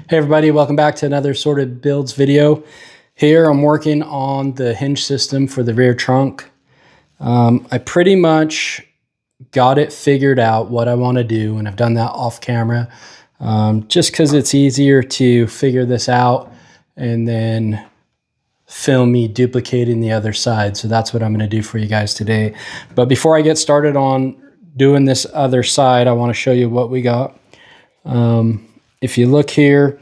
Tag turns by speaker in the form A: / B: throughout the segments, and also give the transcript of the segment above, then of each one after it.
A: Hey everybody, welcome back to another sorted builds video. Here I'm working on the hinge system for the rear trunk. I pretty much got it figured out what I want to do, and I've done that off camera just because it's easier to figure this out and then film me duplicating the other side. So that's what I'm going to do for you guys today. But before I get started on doing this other side, I want to show you what we got. If you look here,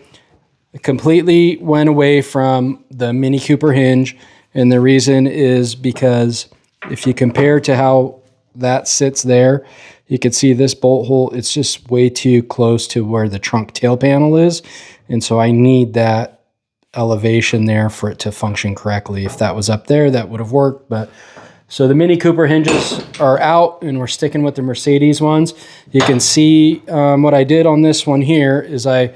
A: it completely went away from the Mini Cooper hinge, and the reason is because if you compare to how that sits there, you can see this bolt hole, it's just way too close to where the trunk tail panel is, and so I need that elevation there for it to function correctly. If that was up there, that would have worked. But so the Mini Cooper hinges are out, and we're sticking with the Mercedes ones. You can see what I did on this one here is I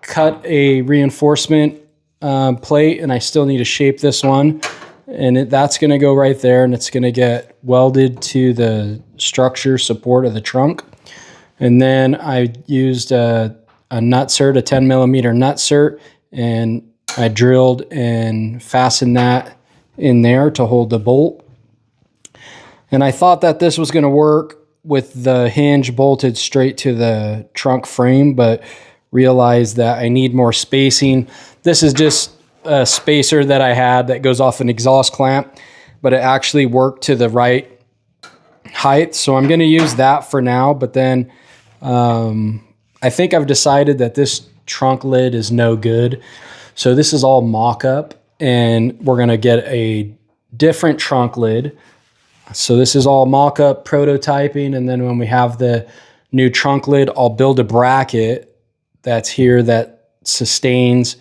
A: cut a reinforcement plate, and I still need to shape this one, and that's going to go right there, and it's going to get welded to the structure support of the trunk. And then I used a nutsert, a 10 millimeter nutsert, and I drilled and fastened that in there to hold the bolt. And I thought that this was going to work with the hinge bolted straight to the trunk frame, but realized that I need more spacing. This is just a spacer that I had that goes off an exhaust clamp, but it actually worked to the right height. So I'm going to use that for now. But then I think I've decided that this trunk lid is no good. So this is all mock-up, and we're going to get a different trunk lid. So this is all mock-up prototyping, and then when we have the new trunk lid, I'll build a bracket that's here that sustains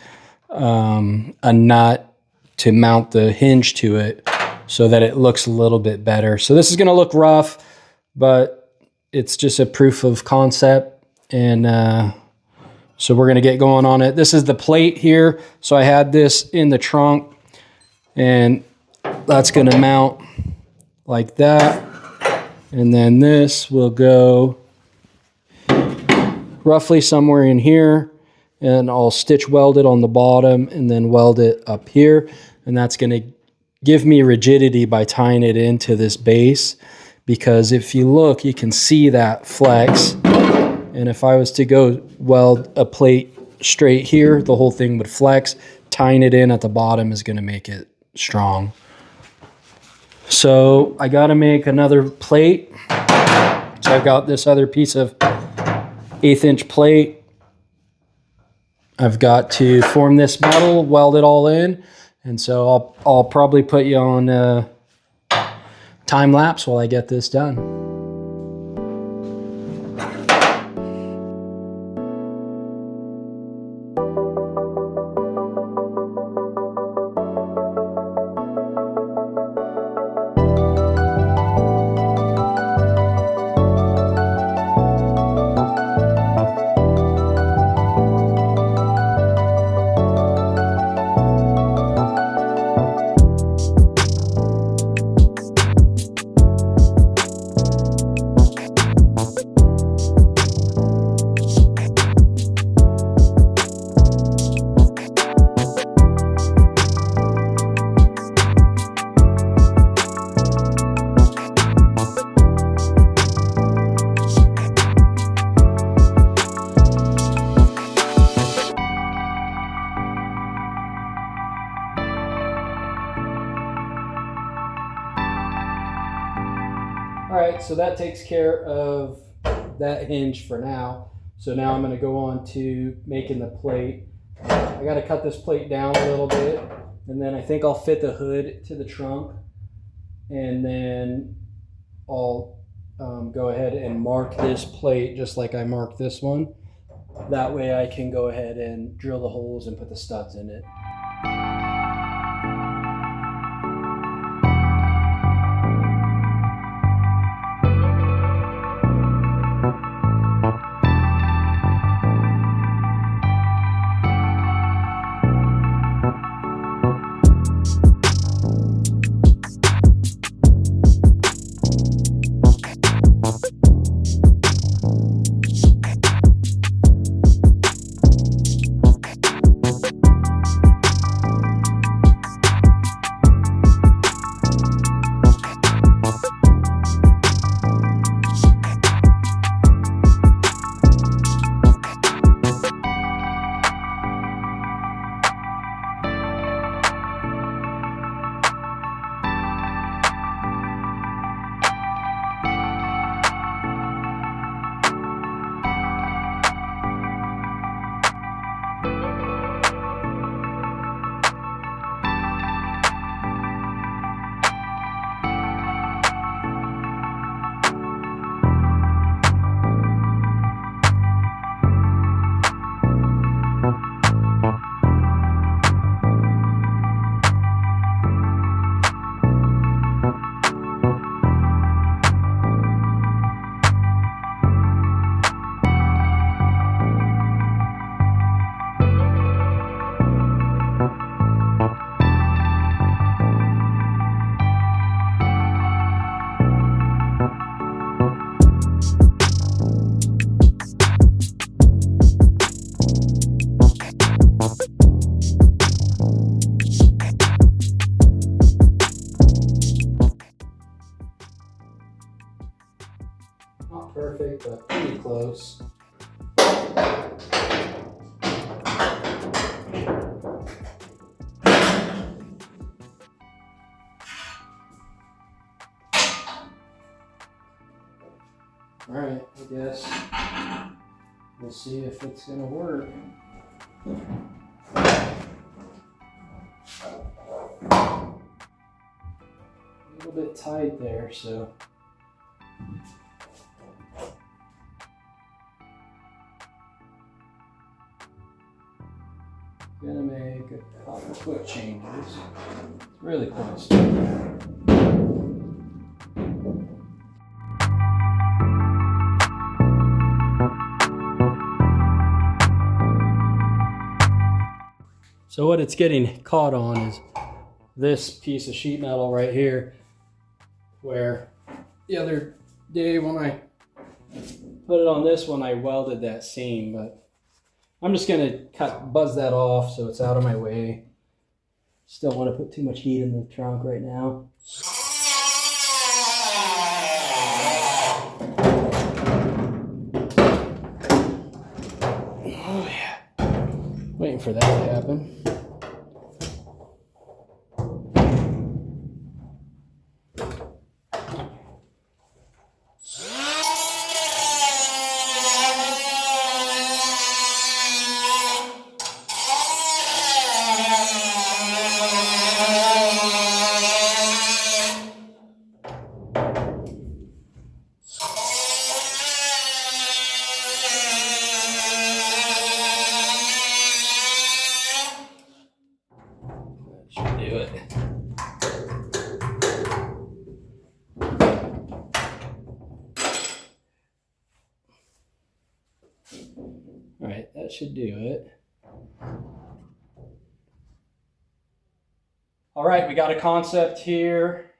A: a nut to mount the hinge to it so that it looks a little bit better. So this is going to look rough, but it's just a proof of concept, and so we're going to get going on it. This is the plate here. So I had this in the trunk, and that's going to mount like that, and then this will go roughly somewhere in here, and I'll stitch weld it on the bottom and then weld it up here, and that's going to give me rigidity by tying it into this base, because if you look, you can see that flex, and if I was to go weld a plate straight here, the whole thing would flex. Tying it in at the bottom is going to make it strong. So I got to make another plate. So I've got this other piece of 1/8 inch plate. I've got to form this metal, weld it all in, and so I'll probably put you on time lapse while I get this done. All right, so that takes care of that hinge for now. So now I'm going to go on to making the plate. I got to cut this plate down a little bit, and then I think I'll fit the hood to the trunk, and then I'll go ahead and mark this plate just like I marked this one. That way I can go ahead and drill the holes and put the studs in it. right, I guess we'll see if it's gonna work. A little bit tight there, so. Gonna make a couple quick changes. It's really close. So what it's getting caught on is this piece of sheet metal right here, where the other day when I put it on this one, I welded that seam, but I'm just gonna buzz that off so it's out of my way. Still don't want to put too much heat in the trunk right now. Oh yeah, waiting for that to happen. Should do it. All right, that should do it. All right, we got a concept here.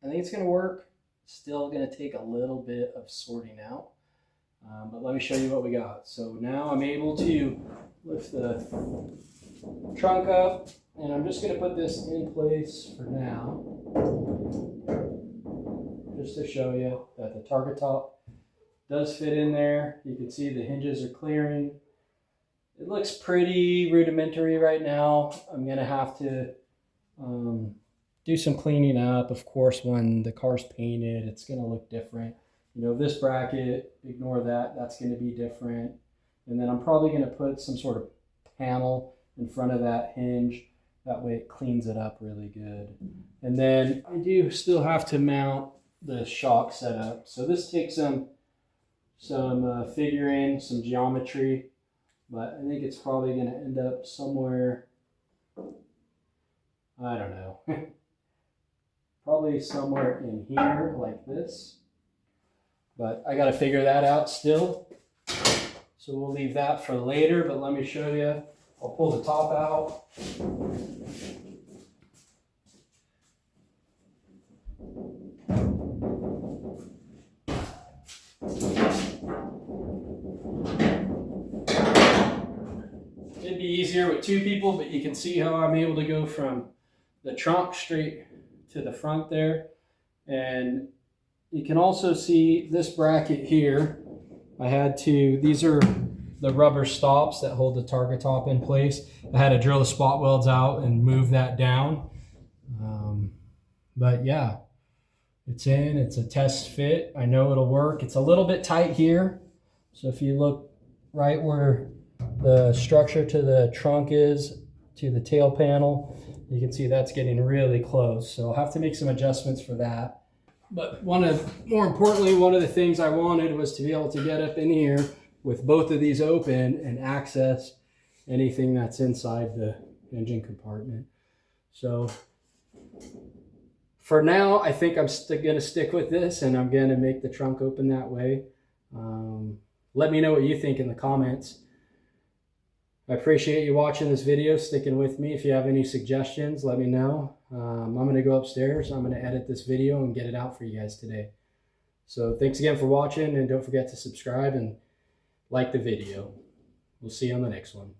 A: I think it's gonna work. Still gonna take a little bit of sorting out, but let me show you what we got. So now I'm able to lift the trunk up, and I'm just gonna put this in place for now, just to show you that the target top does fit in there. You can see the hinges are clearing. It looks pretty rudimentary right now. I'm gonna have to do some cleaning up. Of course, when the car's painted, it's gonna look different. You know, this bracket, ignore that, that's gonna be different. And then I'm probably gonna put some sort of panel in front of that hinge. That way it cleans it up really good. And then I do still have to mount the shock setup. So this takes some figuring, some geometry, but I think it's probably gonna end up somewhere, I don't know, probably somewhere in here like this, but I got to figure that out still. So we'll leave that for later, but let me show you. I'll pull the top out. It'd be easier with two people, but you can see how I'm able to go from the trunk straight to the front there. And you can also see this bracket here. These are the rubber stops that hold the target top in place. I had to drill the spot welds out and move that down. But yeah, it's in, it's a test fit. I know it'll work. It's a little bit tight here. So if you look right where the structure to the trunk is to the tail panel, you can see that's getting really close. So I'll have to make some adjustments for that. But more importantly, one of the things I wanted was to be able to get up in here with both of these open and access anything that's inside the engine compartment. So for now, I think I'm going to stick with this, and I'm going to make the trunk open that way. Let me know what you think in the comments. I appreciate you watching this video, sticking with me. If you have any suggestions, let me know. I'm going to go upstairs. I'm going to edit this video and get it out for you guys today. So thanks again for watching, and don't forget to subscribe and like the video. We'll see you on the next one.